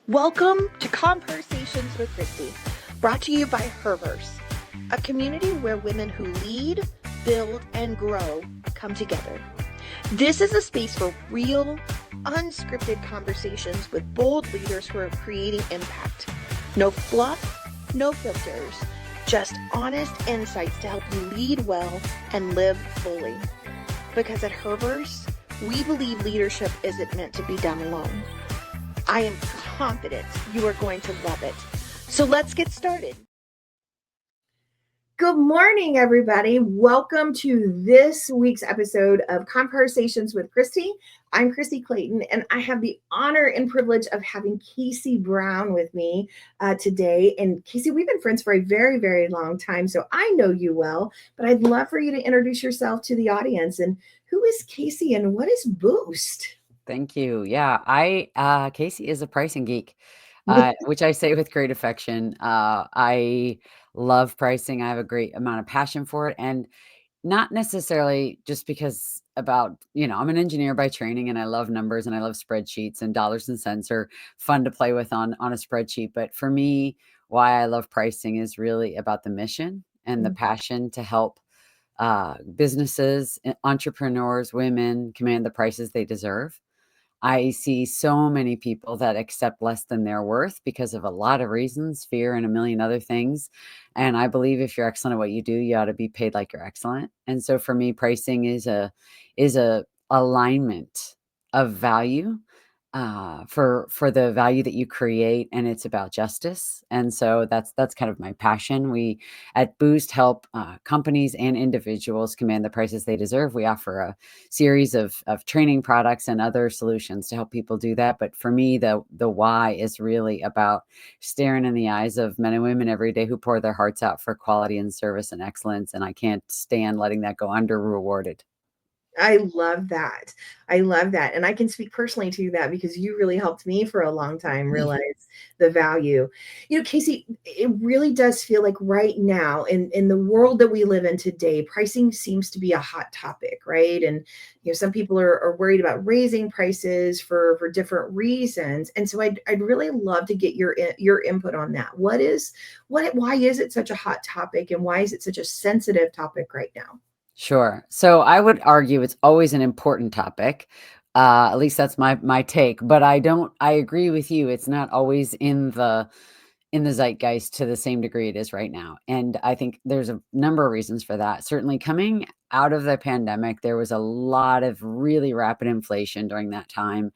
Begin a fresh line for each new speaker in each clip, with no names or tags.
Welcome to ConvHERsations with Kristie, brought to you by Herverse, a community where women who lead, build, and grow come together. This is a space for real, unscripted conversations with bold leaders who are creating impact. No fluff, no filters, just honest insights to help you lead well and live fully. Because at Herverse, we believe leadership isn't meant to be done alone. I am confident you are going to love it. So let's get started. Good morning, everybody. Welcome to this week's episode of ConvHERsations with Kristie. I'm Kristie Clayton, and I have the honor and privilege of having Casey Brown with me today. And Casey, we've been friends for a very, very long time, so I know you well, but I'd love for you to introduce yourself to the audience. And who is Casey and what is Boost?
Thank you. Yeah, Casey is a pricing geek, which I say with great affection. I love pricing. I have a great amount of passion for it, and not necessarily just because I'm an engineer by training and I love numbers and I love spreadsheets, and dollars and cents are fun to play with on a spreadsheet. But for me, why I love pricing is really about the mission and the passion to help businesses, entrepreneurs, women command the prices they deserve. I see so many people that accept less than their worth because of a lot of reasons, fear and a million other things. And I believe if you're excellent at what you do, you ought to be paid like you're excellent. And so for me, pricing is a alignment of value for the value that you create, and it's about justice. And so that's kind of my passion. We at Boost help companies and individuals command the prices they deserve. We offer a series of training products and other solutions to help people do that. But for me, the why is really about staring in the eyes of men and women every day who pour their hearts out for quality and service and excellence. And I can't stand letting that go under rewarded.
I love that. I love that. And I can speak personally to that because you really helped me for a long time realize the value. Casey, it really does feel like right now in the world that we live in today, pricing seems to be a hot topic, right? And some people are worried about raising prices for different reasons. And so I'd really love to get your input on that. Why is it such a hot topic, and why is it such a sensitive topic right now?
Sure. So I would argue it's always an important topic. At least that's my take. But I agree with you. It's not always in the zeitgeist to the same degree it is right now. And I think there's a number of reasons for that. Certainly coming out of the pandemic, there was a lot of really rapid inflation during that time,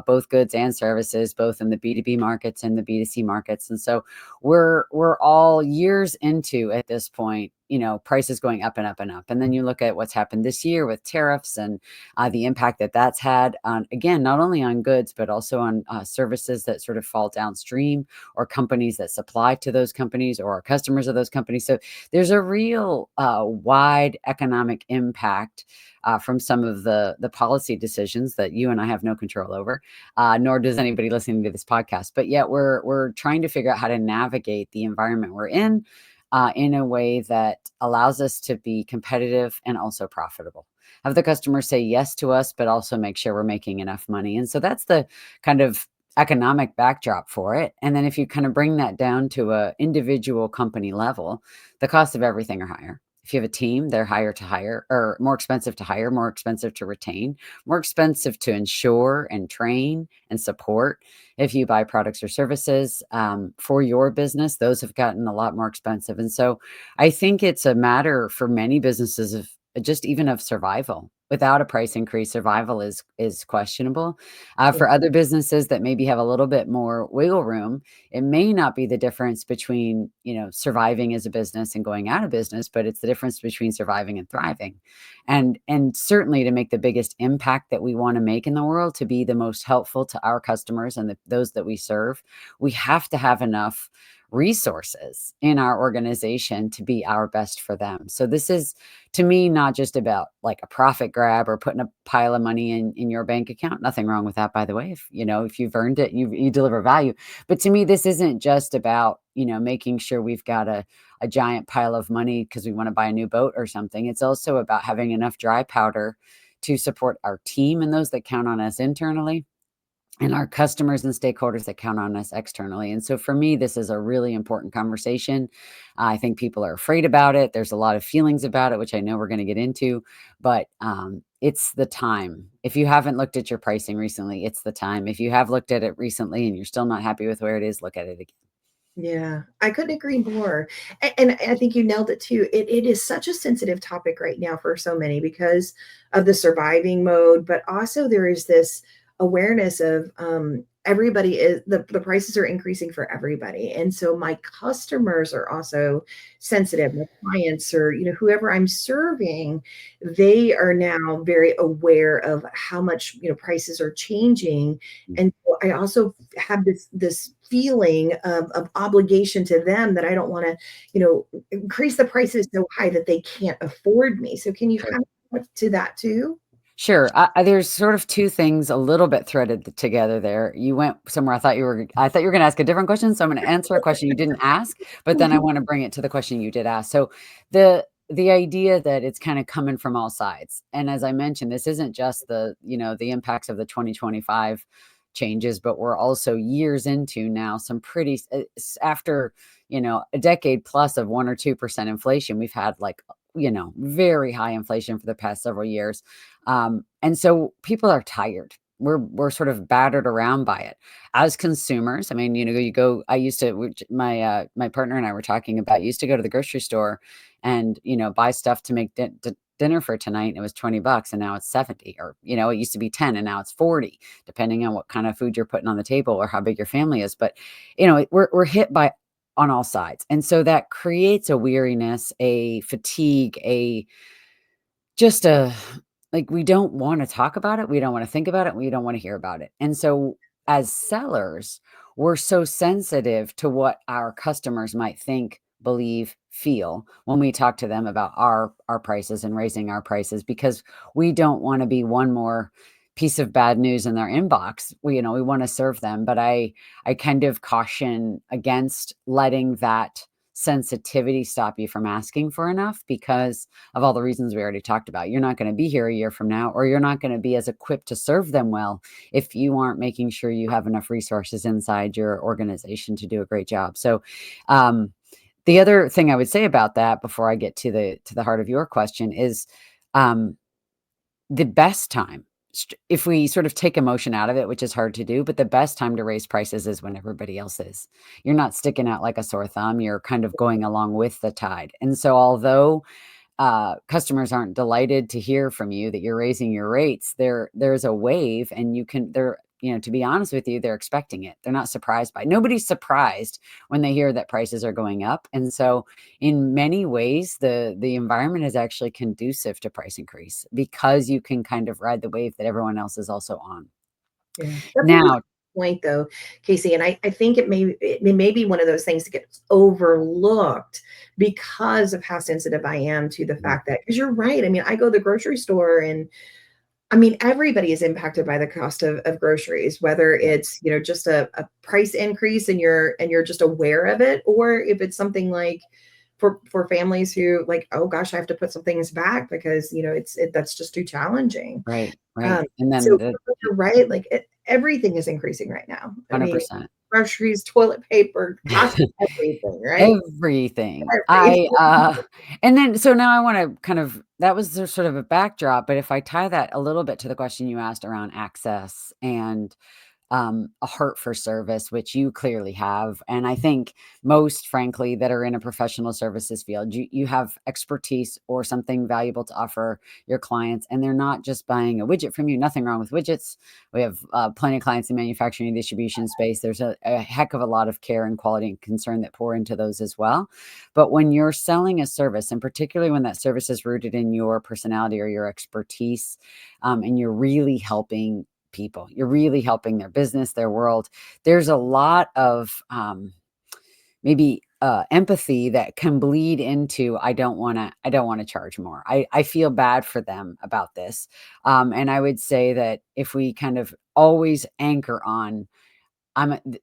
both goods and services, both in the B2B markets and the B2C markets. And so we're all years into at this point, prices going up and up and up. And then you look at what's happened this year with tariffs and the impact that that's had on, again, not only on goods, but also on services that sort of fall downstream, or companies that supply to those companies, or are customers of those companies. So there's a real wide economic impact from some of the policy decisions that you and I have no control over, nor does anybody listening to this podcast. But yet we're trying to figure out how to navigate the environment we're in a way that allows us to be competitive and also profitable. Have the customer say yes to us, but also make sure we're making enough money. And so that's the kind of economic backdrop for it. And then if you kind of bring that down to a individual company level, the cost of everything are higher. If you have a team, they're higher to hire, or more expensive to hire, more expensive to retain, more expensive to insure and train and support. If you buy products or services for your business, those have gotten a lot more expensive. And so I think it's a matter for many businesses of just even of survival. Without a price increase, survival is questionable. For other businesses that maybe have a little bit more wiggle room, it may not be the difference between surviving as a business and going out of business, but it's the difference between surviving and thriving. And certainly to make the biggest impact that we want to make in the world, to be the most helpful to our customers and those that we serve, we have to have enough resources in our organization to be our best for them. So this is, to me, not just about like a profit grab or putting a pile of money in your bank account. Nothing wrong with that, by the way. If you've earned it, you deliver value. But to me, this isn't just about making sure we've got a giant pile of money because we want to buy a new boat or something. It's also about having enough dry powder to support our team and those that count on us internally, and our customers and stakeholders that count on us externally. And so for me, this is a really important conversation. I think people are afraid about it. There's a lot of feelings about it, which I know we're going to get into, but it's the time. If you haven't looked at your pricing recently, it's the time. If you have looked at it recently and you're still not happy with where it is, look at it again.
Yeah, I couldn't agree more. And I think you nailed it too. It is such a sensitive topic right now for so many because of the surviving mode, but also there is this awareness of everybody is the prices are increasing for everybody. And so my customers are also sensitive. My clients or, whoever I'm serving, they are now very aware of how much, prices are changing. And so I also have this feeling of obligation to them that I don't want to, increase the prices so high that they can't afford me. So can you
Sure.
kind of to that too?
Sure. There's sort of two things a little bit threaded together there. You went somewhere. I thought you were going to ask a different question. So I'm going to answer a question you didn't ask, but then I want to bring it to the question you did ask. So the idea that it's kind of coming from all sides. And as I mentioned, this isn't just the impacts of the 2025 changes, but we're also years into now some pretty after, a decade plus of 1 or 2% inflation, we've had like, very high inflation for the past several years. And so people are tired. We're sort of battered around by it as consumers. I mean, you go. I used to. My partner and I were talking about. Used to go to the grocery store, and buy stuff to make dinner for tonight. And it was $20, and now it's 70. Or it used to be 10, and now it's 40, depending on what kind of food you're putting on the table or how big your family is. But we're hit by on all sides, and so that creates a weariness, a fatigue, a just a like, we don't wanna talk about it, we don't wanna think about it, we don't wanna hear about it, and so, as sellers, we're so sensitive to what our customers might think, believe, feel when we talk to them about our prices and raising our prices because we don't wanna be one more piece of bad news in their inbox. We wanna serve them, but I kind of caution against letting that sensitivity stop you from asking for enough because of all the reasons we already talked about. You're not going to be here a year from now, or you're not going to be as equipped to serve them well if you aren't making sure you have enough resources inside your organization to do a great job. So, the other thing I would say about that before I get to the heart of your question is, um, the best time, if we sort of take emotion out of it, which is hard to do, but the best time to raise prices is when everybody else is. You're not sticking out like a sore thumb. You're kind of going along with the tide. And so, although customers aren't delighted to hear from you that you're raising your rates, there's a wave, and they're to be honest with you, they're expecting it. They're not surprised by it. Nobody's surprised when they hear that prices are going up. And so in many ways, the environment is actually conducive to price increase because you can kind of ride the wave that everyone else is also on.
Yeah. That's a really
Now,
good point though, Casey. And I think it may be one of those things that gets overlooked because of how sensitive I am to the fact that, because you're right. I mean, I go to the grocery store and I mean, everybody is impacted by the cost of groceries, whether it's, just a price increase and you're just aware of it, or if it's something like for families who like, oh gosh, I have to put some things back because, that's just too challenging.
right,
Um,
right. And then
so
the
you're right, like everything is increasing right now. I mean,
100%.
groceries, toilet paper, cost of everything, right?
Everything.
Everything.
And then so now I wanna kind of that was the sort of a backdrop, but if I tie that a little bit to the question you asked around access and a heart for service, which you clearly have. And I think most, frankly, that are in a professional services field, you have expertise or something valuable to offer your clients, and they're not just buying a widget from you. Nothing wrong with widgets. We have plenty of clients in manufacturing and distribution space. There's a heck of a lot of care and quality and concern that pour into those as well. But when you're selling a service, and particularly when that service is rooted in your personality or your expertise, and you're really helping people. You're really helping their business, their world. There's a lot of maybe empathy that can bleed into I don't want to charge more. I feel bad for them about this. And I would say that if we kind of always anchor on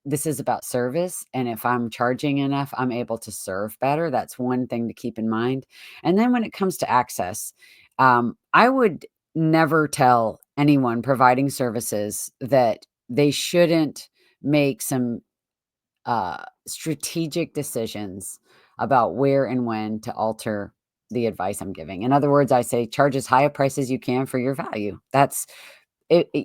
this is about service, and if I'm charging enough, I'm able to serve better. That's one thing to keep in mind. And then when it comes to access, I would never tell anyone providing services that they shouldn't make some strategic decisions about where and when to alter the advice I'm giving. In other words, I say charge as high a price as you can for your value. That's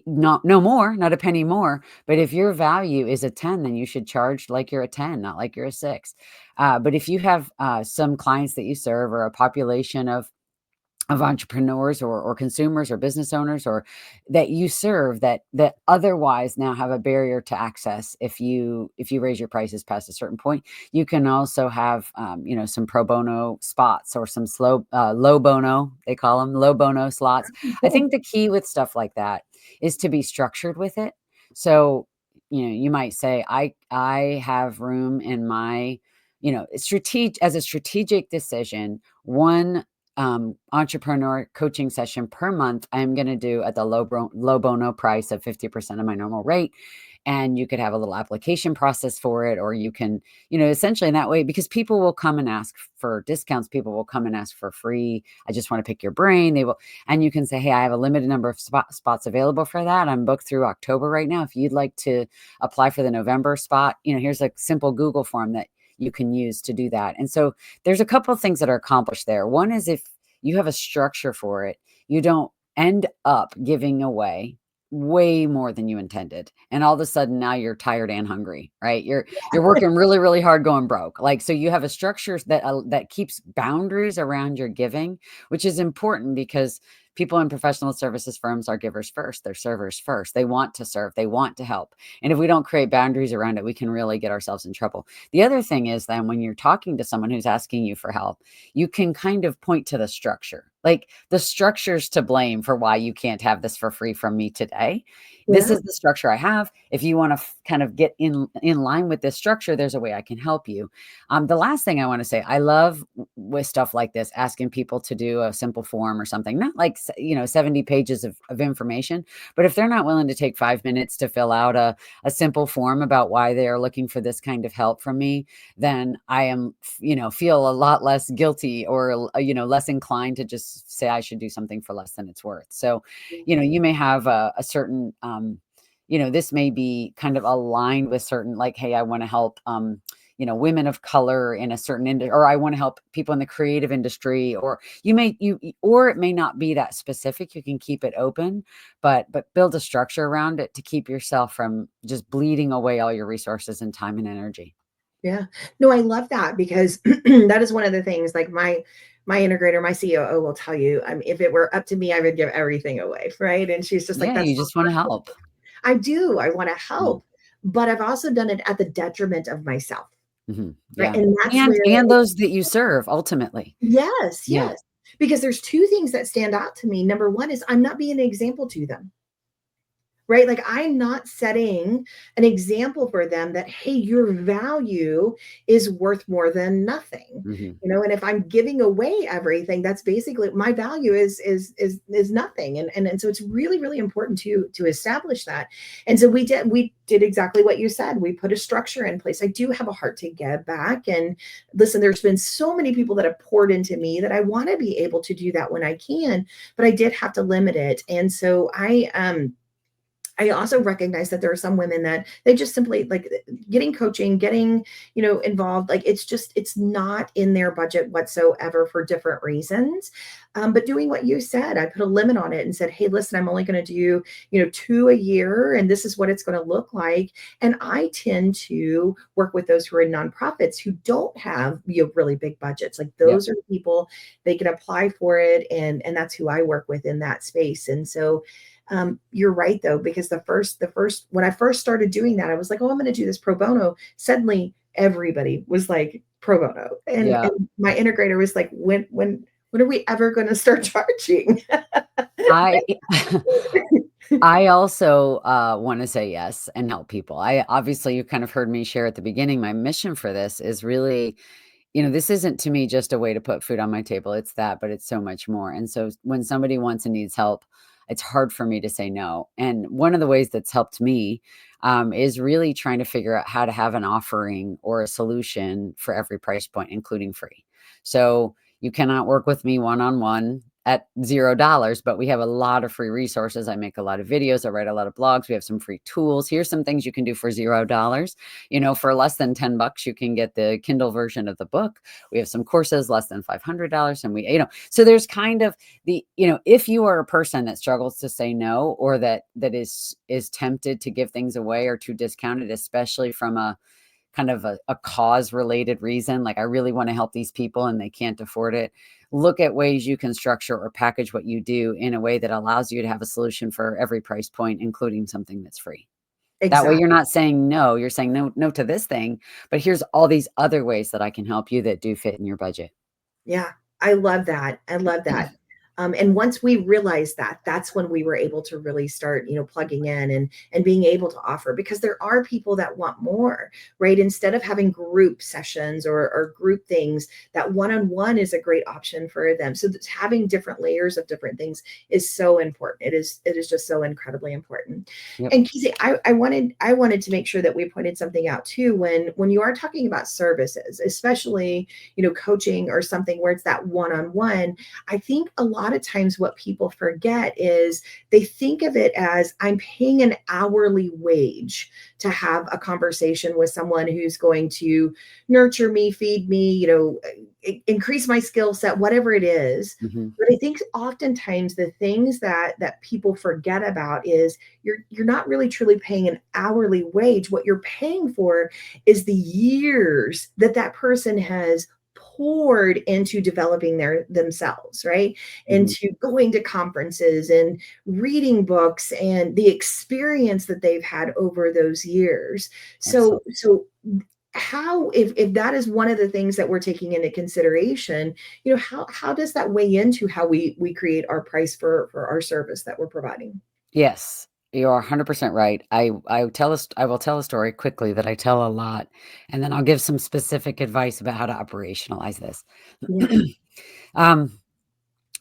not no more, not a penny more. But if your value is a 10, then you should charge like you're a 10, not like you're a 6. But if you have some clients that you serve, or a population of entrepreneurs, or consumers, or business owners, or that you serve, that otherwise now have a barrier to access, if you raise your prices past a certain point, you can also have some pro bono spots, or some low bono, they call them low bono slots. I
Cool.
think the key with stuff like that is to be structured with it. So you might say, I have room in my as a strategic decision, one entrepreneur coaching session per month, I'm going to do at the low bono price of 50% of my normal rate. And you could have a little application process for it, or you can, essentially in that way, because people will come and ask for discounts. People will come and ask for free. I just want to pick your brain. They will, and you can say, hey, I have a limited number of spots available for that. I'm booked through October right now. If you'd like to apply for the November spot, here's a simple Google form that you can use to do that. And so there's a couple of things that are accomplished there. One is, if you have a structure for it, you don't end up giving away way more than you intended. And all of a sudden now you're tired and hungry, right? You're working really, really hard, going broke. Like, so you have a structure that keeps boundaries around your giving, which is important, because people in professional services firms are givers first. They're servers first. They want to serve. They want to help. And if we don't create boundaries around it, we can really get ourselves in trouble. The other thing is, then when you're talking to someone who's asking you for help, you can kind of point to the structure. Like, the structure's to blame for why you can't have this for free from me today. This
Yeah.
is the structure I have. If you want to kind of get in line with this structure, there's a way I can help you. The last thing I want to say, I love with stuff like this, asking people to do a simple form or something, not like 70 pages of information, but if they're not willing to take 5 minutes to fill out a simple form about why they are looking for this kind of help from me, then I am, feel a lot less guilty, or less inclined to just say I should do something for less than it's worth. So, you may have a certain, this may be kind of aligned with certain, like, hey, I want to help, women of color in a certain industry, or I want to help people in the creative industry, or or it may not be that specific. You can keep it open, but build a structure around it to keep yourself from just bleeding away all your resources and time and energy.
Yeah. No, I love that, because that is one of the things, like my integrator, my COO will tell you, if it were up to me, I would give everything away. Right. And she's just like,
Yeah,
that's
you just want to help.
I do. I want to
Mm,
help, but I've also done it at the detriment of myself. Right.
yeah,
And that's
and
where,
those that you serve ultimately.
yes,
Yeah.
yes. Because there's two things that stand out to me. Number one is I'm not being an example to them. Right? Like, I'm not setting an example for them that, hey, your value is worth more than nothing.
hmm
And if I'm giving away everything, that's basically my value is nothing. And so it's really, really important to establish that. And so we did exactly what you said. We put a structure in place. I do have a heart to give back. And listen, there's been so many people that have poured into me that I want to be able to do that when I can, but I did have to limit it. And so I also recognize that there are some women that they just simply, like, getting coaching, getting, involved. Like, it's not in their budget whatsoever for different reasons. But doing what you said, I put a limit on it and said, hey, listen, I'm only going to do, 2 a year, and this is what it's going to look like. And I tend to work with those who are in nonprofits who don't have, really big budgets. Like,
Yep.
those are people, they can apply for it. And that's who I work with in that space. And so, you're right, though, because the first when I first started doing that, I was like, oh, I'm going to do this pro bono. Suddenly everybody was like pro bono, and
Yeah.
and my integrator was like, when are we ever going to start charging?
I I also want to say yes and help people. I obviously, you kind of heard me share at the beginning, my mission for this is really, this isn't to me just a way to put food on my table. It's that, but it's so much more. And so when somebody wants and needs help, it's hard for me to say no. And one of the ways that's helped me is really trying to figure out how to have an offering or a solution for every price point, including free. So you cannot work with me one on one at $0, but we have a lot of free resources. I make a lot of videos. I write a lot of blogs. We have some free tools. Here's some things you can do for $0. For less than $10, you can get the Kindle version of the book. We have some courses less than $500. And so there's kind of if you are a person that struggles to say no, or that is tempted to give things away or to discount it, especially from a kind of a cause related reason, like I really want to help these people and they can't afford it, look at ways you can structure or package what you do in a way that allows you to have a solution for every price point, including something that's free. That way you're
Exactly.
not saying no, you're saying no to this thing, but here's all these other ways that I can help you that do fit in your budget.
Yeah, I love that. I love that. And once we realized that, that's when we were able to really start, plugging in and being able to offer, because there are people that want more, right? Instead of having group sessions or group things, that one-on-one is a great option for them. So having different layers of different things is so important. It is just so incredibly important.
Yep.
And Kizzy, I wanted to make sure that we pointed something out too, when you are talking about services, especially coaching or something where it's that one-on-one. I think a lot of times what people forget is they think of it as, I'm paying an hourly wage to have a conversation with someone who's going to nurture me, feed me, increase my skill set, whatever it is.
Mm-hmm.
But I think oftentimes the things that people forget about is you're not really truly paying an hourly wage. What you're paying for is the years that person has poured into developing themselves, right?
Mm-hmm.
Into going to conferences and reading books and the experience that they've had over those years.
Absolutely.
So how, if that is one of the things that we're taking into consideration, how does that weigh into how we create our price for our service that we're providing?
Yes, you are 100% right. I will tell a story quickly that I tell a lot, and then I'll give some specific advice about how to operationalize this.
Yeah.
Um,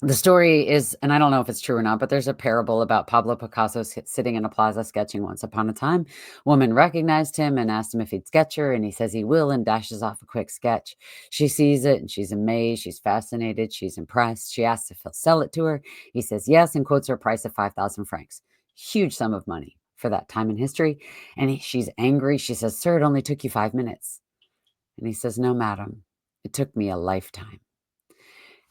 the story is, and I don't know if it's true or not, but there's a parable about Pablo Picasso sitting in a plaza sketching once upon a time. Woman recognized him and asked him if he'd sketch her, and he says he will and dashes off a quick sketch. She sees it and she's amazed, she's fascinated, she's impressed. She asks if he'll sell it to her. He says yes and quotes her price of 5,000 francs. Huge sum of money for that time in history. And she's angry. She says, "Sir, it only took you 5 minutes." And he says, "No, madam, it took me a lifetime."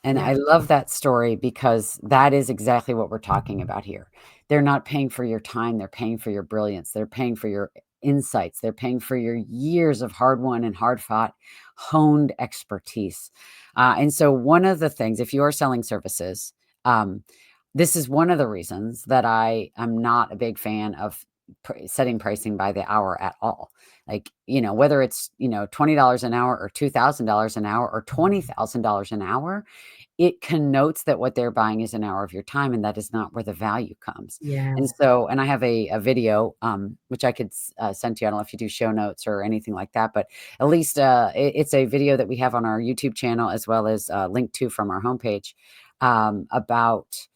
And
Yeah.
I love that story because that is exactly what we're talking about here. They're not paying for your time, they're paying for your brilliance, they're paying for your insights, they're paying for your years of hard won and hard fought, honed expertise. And so, one of the things, if you are selling services, um, this is one of the reasons that I am not a big fan of setting pricing by the hour at all. Like, whether it's, $20 an hour or $2,000 an hour or $20,000 an hour, it connotes that what they're buying is an hour of your time, and that is not where the value comes. And
Yeah.
so, and I have a video, which I could send to you. I don't know if you do show notes or anything like that, but at least it's a video that we have on our YouTube channel, as well as linked to from our homepage, about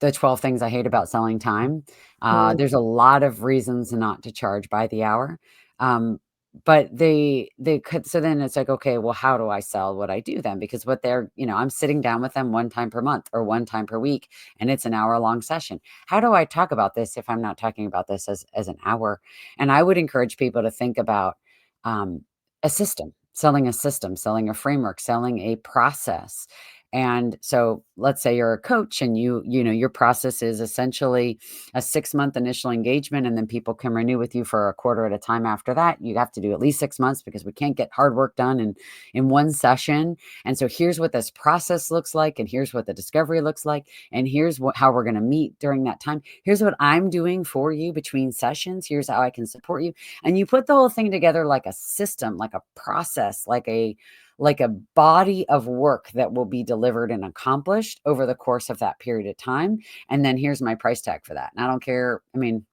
the 12 things I hate about selling time.
Mm,
There's a lot of reasons not to charge by the hour. Um, but they could, so then it's like, okay, well, how do I sell what I do then? Because what they're, I'm sitting down with them one time per month or one time per week, and it's an hour long session. How do I talk about this if I'm not talking about this as an hour? And I would encourage people to think about um, a system, selling a framework, selling a process. And so let's say you're a coach and your process is essentially a 6-month initial engagement, and then people can renew with you for a quarter at a time after that. You have to do at least 6 months because we can't get hard work done in one session. And so here's what this process looks like, and here's what the discovery looks like, and here's how we're going to meet during that time. Here's what I'm doing for you between sessions. Here's how I can support you. And you put the whole thing together like a system, like a process, like a body of work that will be delivered and accomplished over the course of that period of time. And then here's my price tag for that. And I don't care. I mean,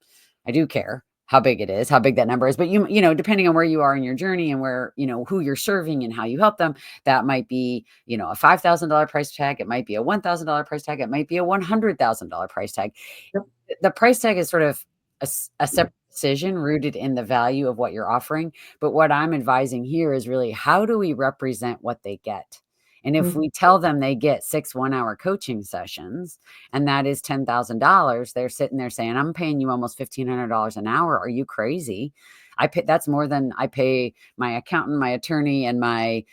I do care how big it is, how big that number is, but depending on where you are in your journey and where, who you're serving and how you help them, that might be, a $5,000 price tag. It might be a $1,000 price tag. It might be a $100,000 price tag.
yep.
The price tag is sort of a separate decision rooted in the value of what you're offering. But what I'm advising here is really, how do we represent what they get? And if
Mhm.
we tell them they get 6 1-hour coaching sessions and that is $10,000, they're sitting there saying, I'm paying you almost $1,500 an hour. Are you crazy? I pay, that's more than I pay my accountant, my attorney, and my,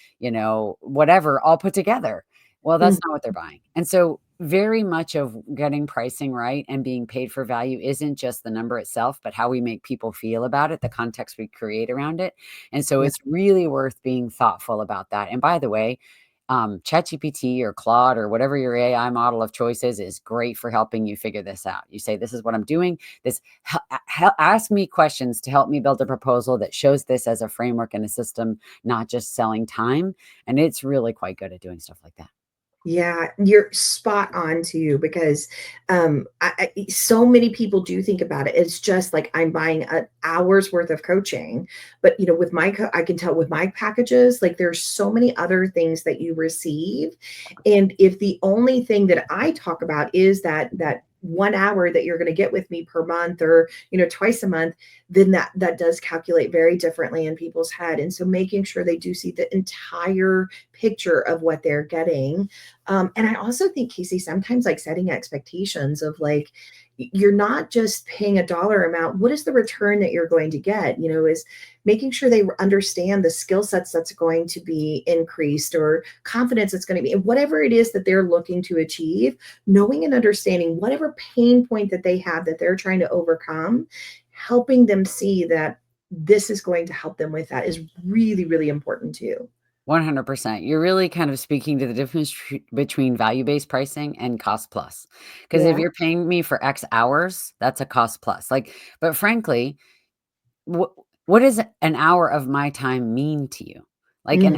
whatever all put together. Well, that's
Mhm.
not what they're buying. And so very much of getting pricing right and being paid for value isn't just the number itself, but how we make people feel about it, the context we create around it. And so
Yeah.
it's really worth being thoughtful about that. And by the way, ChatGPT or Claude or whatever your AI model of choice is great for helping you figure this out. You say, this is what I'm doing. This ask me questions to help me build a proposal that shows this as a framework and a system, not just selling time. And it's really quite good at doing stuff like that.
Yeah, you're spot on too, because so many people do think about it. It's just like I'm buying an hour's worth of coaching, but with I can tell with my packages, like there's so many other things that you receive, and if the only thing that I talk about is that 1 hour that you're going to get with me per month, or twice a month, then that does calculate very differently in people's head. And so making sure they do see the entire picture of what they're getting. And I also think, Casey, sometimes like setting expectations of like, you're not just paying a dollar amount. What is the return that you're going to get? Is making sure they understand the skill sets that's going to be increased, or confidence that's going to be, whatever it is that they're looking to achieve, knowing and understanding whatever pain point that they have that they're trying to overcome, helping them see that this is going to help them with that is really, really important too.
100%. You're really kind of speaking to the difference between value-based pricing and cost plus. Because if
Yeah.
you're paying me for X hours, that's a cost plus. But frankly, what what does an hour of my time mean to you? Like
Mhm.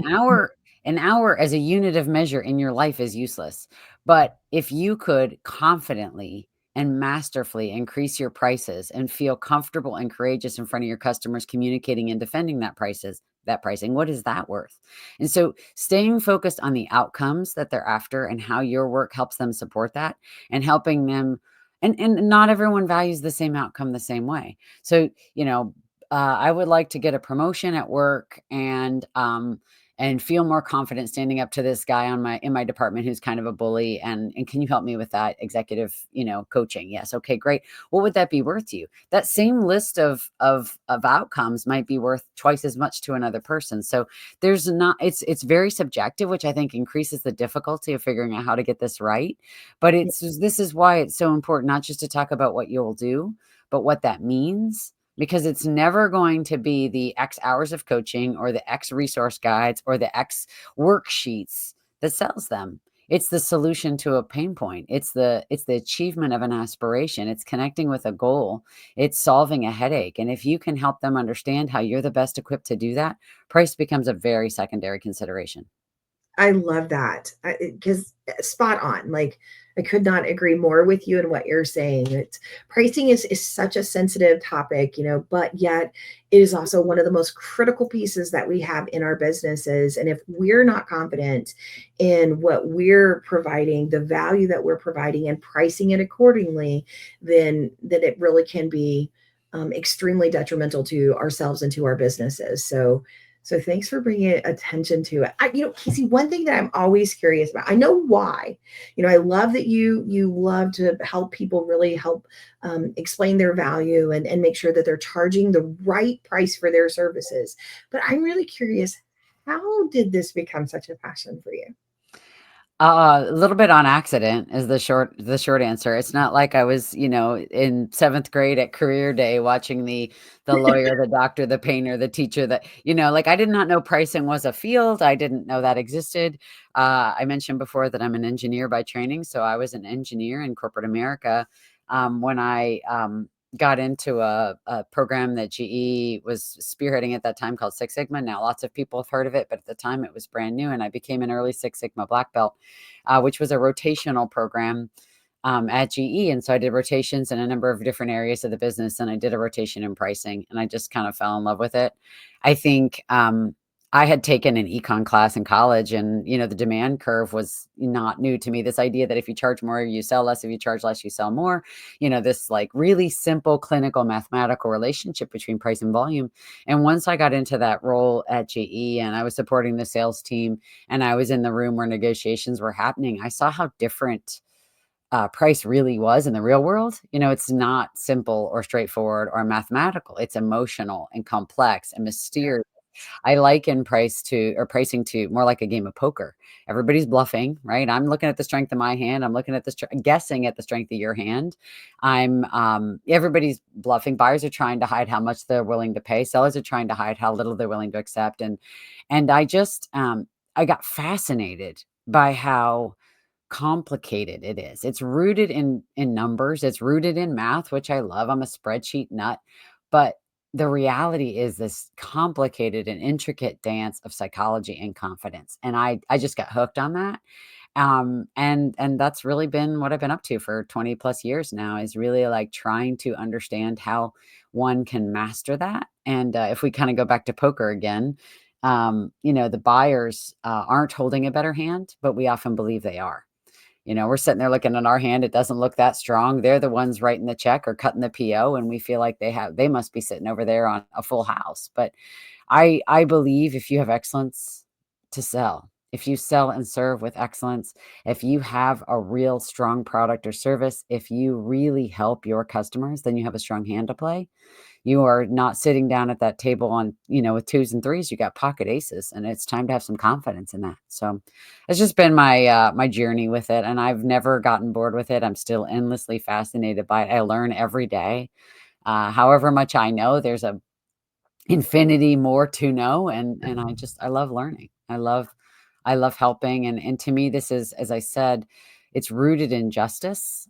an hour as a unit of measure in your life is useless. But if you could confidently and masterfully increase your prices and feel comfortable and courageous in front of your customers, communicating and defending that pricing, what is that worth? And so staying focused on the outcomes that they're after and how your work helps them support that, and helping them, and not everyone values the same outcome the same way. So, I would like to get a promotion at work and feel more confident standing up to this guy in my department who's kind of a bully. And can you help me with that executive, coaching? Yes. Okay, great. What would that be worth to you? That same list of outcomes might be worth twice as much to another person. So there's not, it's very subjective, which I think increases the difficulty of figuring out how to get this right. But this is why it's so important, not just to talk about what you'll do, but what that means, because it's never going to be the X hours of coaching or the X resource guides or the X worksheets that sells them. It's the solution to a pain point. It's the achievement of an aspiration. It's connecting with a goal. It's solving a headache. And if you can help them understand how you're the best equipped to do that, price becomes a very secondary consideration.
I love that, because spot on. Like, I could not agree more with you in what you're saying. It's pricing is such a sensitive topic, but yet it is also one of the most critical pieces that we have in our businesses. And if we're not confident in what we're providing, the value that we're providing, and pricing it accordingly, then it really can be extremely detrimental to ourselves and to our businesses. So thanks for bringing attention to it. Casey, one thing that I'm always curious about, I know why, I love that you love to help people really help explain their value and make sure that they're charging the right price for their services. But I'm really curious, how did this become such a passion for you?
A little bit on accident is the short answer. It's not like I was, in 7th grade at career day watching the lawyer, the doctor, the painter, the teacher, like I did not know pricing was a field. I didn't know that existed. I mentioned before that I'm an engineer by training, so I was an engineer in corporate America when I got into a program that GE was spearheading at that time called Six Sigma. Now, lots of people have heard of it, but at the time it was brand new, and I became an early Six Sigma black belt, which was a rotational program at GE. And so I did rotations in a number of different areas of the business, and I did a rotation in pricing, and I just kind of fell in love with it. I think I had taken an econ class in college, and the demand curve was not new to me. This idea that if you charge more, you sell less. If you charge less, you sell more. This like really simple clinical mathematical relationship between price and volume. And once I got into that role at GE and I was supporting the sales team and I was in the room where negotiations were happening, I saw how different price really was in the real world. It's not simple or straightforward or mathematical. It's emotional and complex and mysterious. I liken pricing to more like a game of poker. Everybody's bluffing, right? I'm looking at the strength of my hand. I'm looking at guessing at the strength of your hand. Everybody's bluffing. Buyers are trying to hide how much they're willing to pay. Sellers are trying to hide how little they're willing to accept. And I got fascinated by how complicated it is. It's rooted in numbers. It's rooted in math, which I love. I'm a spreadsheet nut, but the reality is this complicated and intricate dance of psychology and confidence. And I just got hooked on that. And that's really been what I've been up to for 20 plus years now, is really like trying to understand how one can master that. And if we kind of go back to poker again, the buyers aren't holding a better hand, but we often believe they are. We're sitting there looking at our hand. It doesn't look that strong. They're the ones writing the check or cutting the PO, and we feel like they must be sitting over there on a full house. But I believe if you have excellence to sell, if you sell and serve with excellence, if you have a real strong product or service, if you really help your customers, then you have a strong hand to play. You are not sitting down at that table with twos and threes. You got pocket aces, and it's time to have some confidence in that. So it's just been my journey with it, and I've never gotten bored with it. I'm still endlessly fascinated by it. I learn every day. However much I know, there's a infinity more to know, and I love learning. I love helping, and to me, this is, as I said, it's rooted in justice,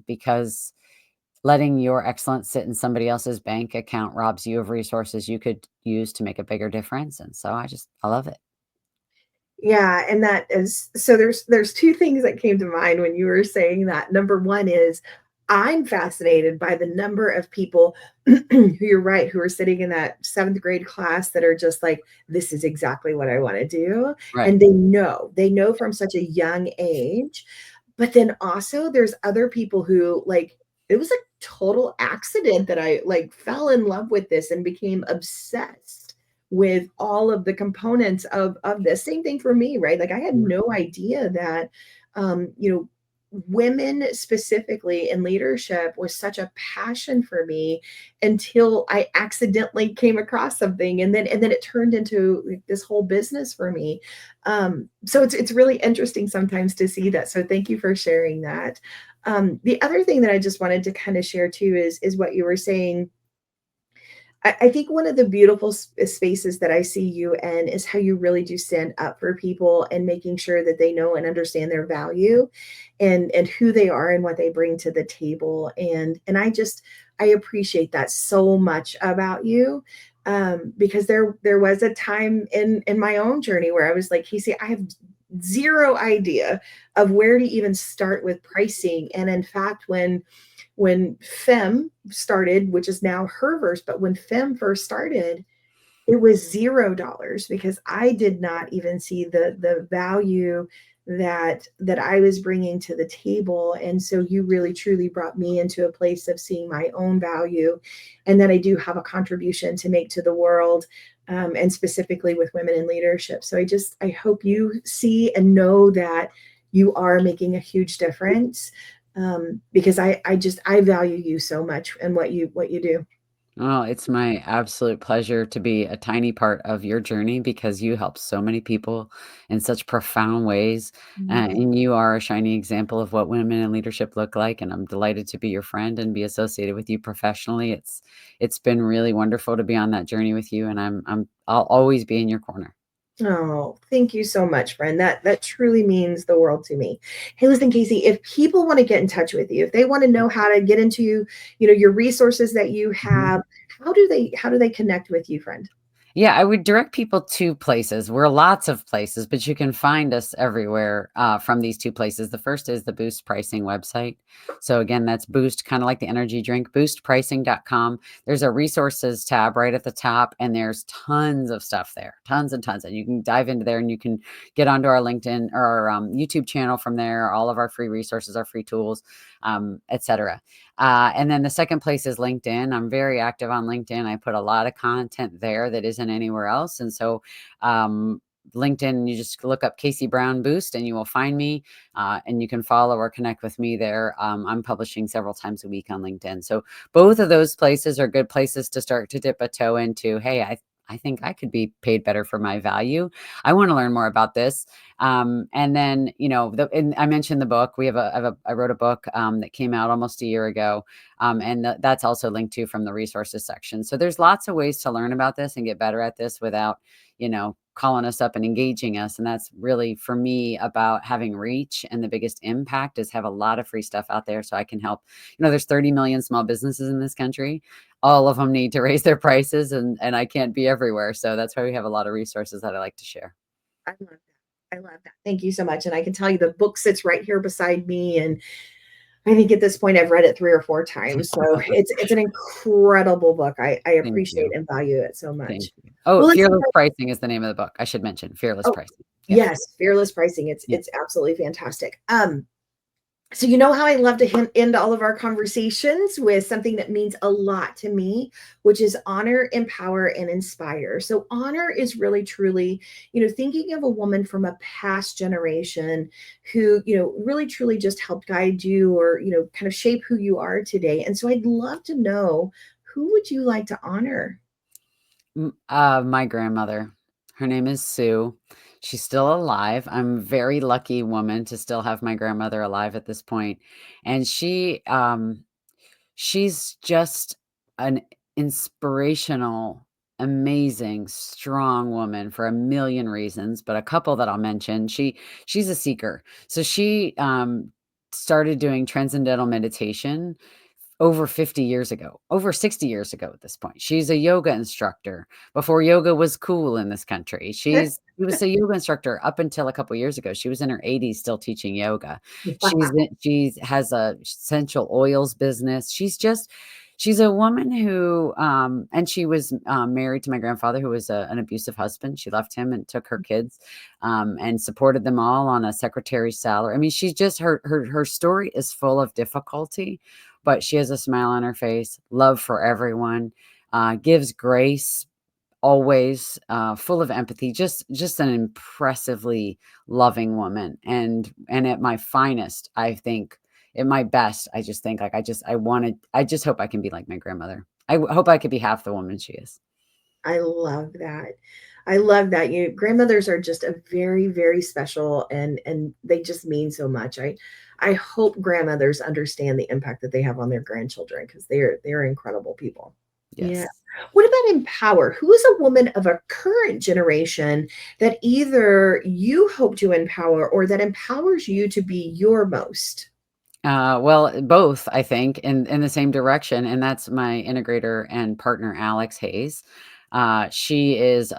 because letting your excellence sit in somebody else's bank account robs you of resources you could use to make a bigger difference. And so I love it.
Yeah, and that is so there's two things that came to mind when you were saying that. Number one is I'm fascinated by the number of people who you're right, who are sitting in that seventh grade class that are just like, this is exactly what I want to do.
Right.
And they know from such a young age. But then also there's other people who like it was a total accident that I like fell in love with this and became obsessed with all of the components of this. Same thing for me, right? Like I had no idea that women specifically in leadership was such a passion for me until I accidentally came across something, and then it turned into like this whole business for me. So it's really interesting sometimes to see that. So thank you for sharing that. The other thing that I just wanted to kind of share too is what you were saying. I think one of the beautiful spaces that I see you in is how you really do stand up for people and making sure that they know and understand their value and who they are and what they bring to the table. And I appreciate that so much about you. Because there was a time in my own journey where I was like, Casey, I have zero idea of where to even start with pricing. And in fact, when FEM started, which is now Herverse, but when FEM first started, it was $0 because I did not even see the value that I was bringing to the table. And so you really truly brought me into a place of seeing my own value and that I do have a contribution to make to the world, and specifically with women in leadership. So I hope you see and know that you are making a huge difference, because I value you so much and what you do.
Oh, it's my absolute pleasure to be a tiny part of your journey because you help so many people in such profound ways.
Mhm.
And you are a shining example of what women in leadership look like. And I'm delighted to be your friend and be associated with you professionally. It's been really wonderful to be on that journey with you. And I'll always be in your corner.
Oh, thank you so much, friend. That truly means the world to me. Hey, listen, Casey, if people want to get in touch with you, if they want to know how to get into, your resources that you
Mhm.
have, how do they connect with you, friend?
Yeah, I would direct people to places. We're lots of places, but you can find us everywhere from these two places. The first is the Boost Pricing website. So again, that's Boost, kind of like the energy drink, boostpricing.com. There's a resources tab right at the top, and there's tons of stuff there, tons and tons. And you can dive into there and you can get onto our LinkedIn or our YouTube channel from there, all of our free resources, our free tools, etc. And then the second place is LinkedIn. I'm very active on LinkedIn. I put a lot of content there that isn't anywhere else. And so, LinkedIn, you just look up Casey Brown Boost and you will find me, and you can follow or connect with me there. I'm publishing several times a week on LinkedIn. So both of those places are good places to start to dip a toe into. Hey, I think I could be paid better for my value. I want to learn more about this. And then, and I mentioned the book. I wrote a book that came out almost a year ago. And that's also linked to from the resources section. So there's lots of ways to learn about this and get better at this without, calling us up and engaging us. And that's really for me about having reach, and the biggest impact is have a lot of free stuff out there so I can help. There's 30 million small businesses in this country. All of them need to raise their prices, and I can't be everywhere. So that's why we have a lot of resources that I like to share.
I love that. I love that. Thank you so much. And I can tell you the book sits right here beside me. And I think at this point I've read it 3 or 4 times. So it's an incredible book. I
Thank
appreciate
you.
and value it so
Thank
much.
you. Oh,
Well, listen,
Fearless Pricing is the name of the book. I should mention Fearless
oh,
Pricing. Yeah.
yes, fearless pricing.
Yeah.
It's absolutely fantastic. So you know how I love to end all of our conversations with something that means a lot to me, which is honor, empower, and inspire. So honor is really truly, thinking of a woman from a past generation who, really truly just helped guide you or, kind of shape who you are today. And so I'd love to know, who would you like to honor?
My grandmother. Her name is Sue. She's still alive. I'm a very lucky woman to still have my grandmother alive at this point. And she's just an inspirational, amazing, strong woman for a million reasons, but a couple that I'll mention. She's a seeker. So she started doing transcendental meditation over 50 years ago, over 60 years ago at this point. She's a yoga instructor before yoga was cool in this country. She was a yoga instructor up until a couple years ago. She was in her 80s still teaching yoga. She has a essential oils business. She's a woman who and she was married to my grandfather, who was an abusive husband. She left him and took her kids, and supported them all on a secretary's salary. I mean, she's just her story is full of difficulty, but she has a smile on her face, love for everyone, gives grace always, full of empathy, just an impressively loving woman. And at my finest, I think at my best, I just think like I just hope I can be like my grandmother. Hope I could be half the woman she is.
I love that. I love that. Grandmothers are just a very, very special, and they just mean so much. I hope grandmothers understand the impact that they have on their grandchildren, because they're incredible people. Yeah.
Yes.
What about empower? Who is a woman of a current generation that either you hope to empower or that empowers you to be your most?
Well, both, I think, in the same direction, and that's my integrator and partner, Alex Hayes. She is,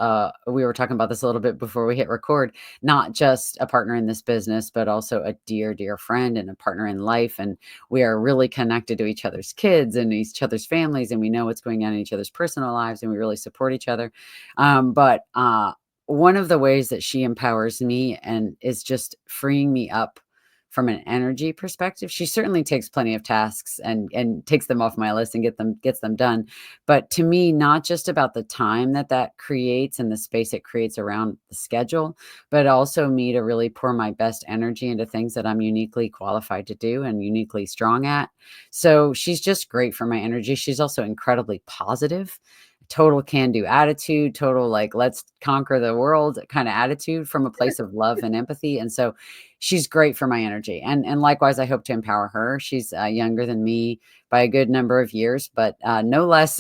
we were talking about this a little bit before we hit record, not just a partner in this business, but also a dear, dear friend and a partner in life. And we are really connected to each other's kids and each other's families, and we know what's going on in each other's personal lives, and we really support each other. But one of the ways that she empowers me and is just freeing me up from an energy perspective. She certainly takes plenty of tasks and takes them off my list and gets them done. But to me, not just about the time that creates and the space it creates around the schedule, but also me to really pour my best energy into things that I'm uniquely qualified to do and uniquely strong at. So she's just great for my energy. She's also incredibly positive, total can-do attitude, total like let's conquer the world kind of attitude from a place of love and empathy. And so she's great for my energy. And likewise, I hope to empower her. She's younger than me by a good number of years, but no less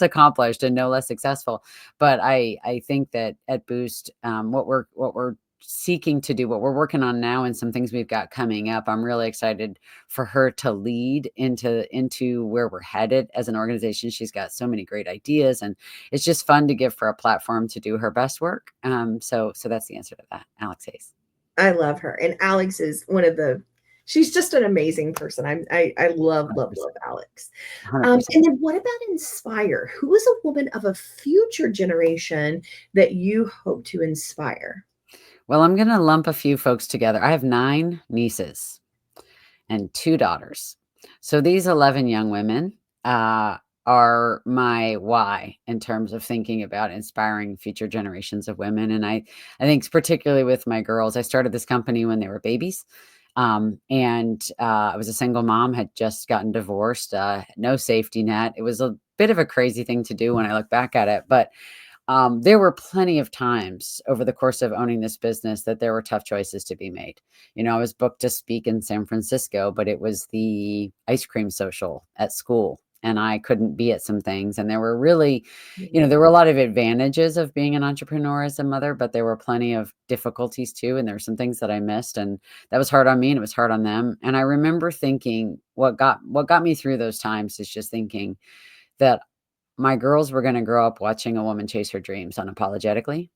accomplished and no less successful. But I think that at Boost, what we're seeking to do, what we're working on now, and some things we've got coming up. I'm really excited for her to lead into where we're headed as an organization. She's got so many great ideas, and it's just fun to give her a platform to do her best work. So that's the answer to that, Alex Hayes.
I love her. And Alex is she's just an amazing person. I love
100%.
Alex.
100%.
And then what about inspire? Who is a woman of a future generation that you hope to inspire?
Well, I'm going to lump a few folks together. I have 9 nieces and 2 daughters. So these 11 young women are my why in terms of thinking about inspiring future generations of women. And I think particularly with my girls, I started this company when they were babies. And I was a single mom, had just gotten divorced, no safety net. It was a bit of a crazy thing to do when I look back at it, but there were plenty of times over the course of owning this business that there were tough choices to be made. I was booked to speak in San Francisco, but it was the ice cream social at school, and I couldn't be at some things. And there were really, there were a lot of advantages of being an entrepreneur as a mother, but there were plenty of difficulties too. And there were some things that I missed, and that was hard on me and it was hard on them. And I remember thinking what got me through those times is just thinking that my girls were going to grow up watching a woman chase her dreams unapologetically,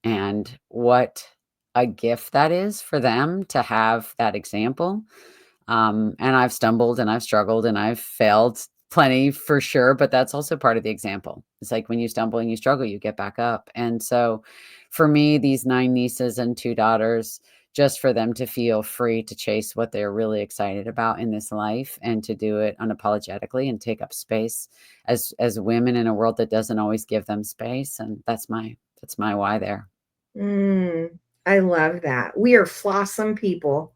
and what a gift that is for them to have that example. And I've stumbled and I've struggled and I've failed plenty for sure, but that's also part of the example. It's like when you stumble and you struggle, you get back up. And so for me, these 9 nieces and 2 daughters, just for them to feel free to chase what they're really excited about in this life and to do it unapologetically and take up space as women in a world that doesn't always give them space. And that's my why there.
I love that. We are flawsome people.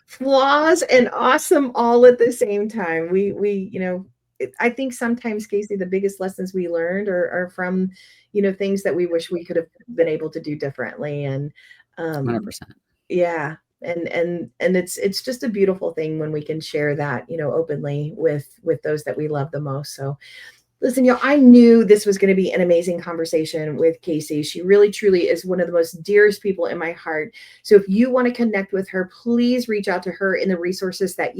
Flaws and awesome all at the same time. I think sometimes, Casey, the biggest lessons we learned are from, things that we wish we could have been able to do differently. And
100%.
yeah. And it's just a beautiful thing when we can share that, openly with those that we love the most. So listen, I knew this was going to be an amazing conversation with Casey. She really, truly is one of the most dearest people in my heart. So if you want to connect with her, please reach out to her in the resources that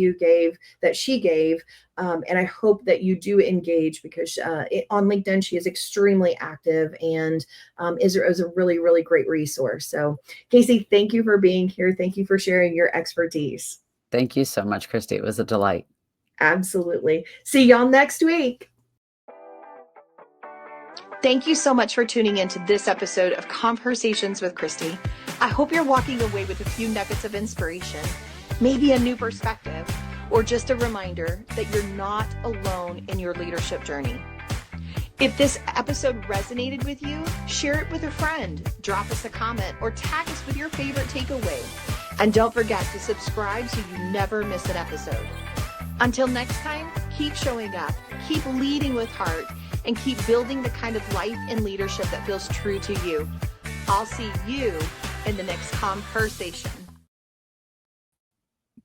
she gave. And I hope that you do engage, because on LinkedIn, she is extremely active and is a really, really great resource. So Casey, thank you for being here. Thank you for sharing your expertise.
Thank you so much, Kristie. It was a delight.
Absolutely. See y'all next week.
Thank you so much for tuning into this episode of ConvHERsations with Kristie. I hope you're walking away with a few nuggets of inspiration, maybe a new perspective, or just a reminder that you're not alone in your leadership journey. If this episode resonated with you, share it with a friend, drop us a comment, or tag us with your favorite takeaway. And don't forget to subscribe so you never miss an episode. Until next time, keep showing up, keep leading with heart, and keep building the kind of life and leadership that feels true to you. I'll see you in the next ConvHERsation.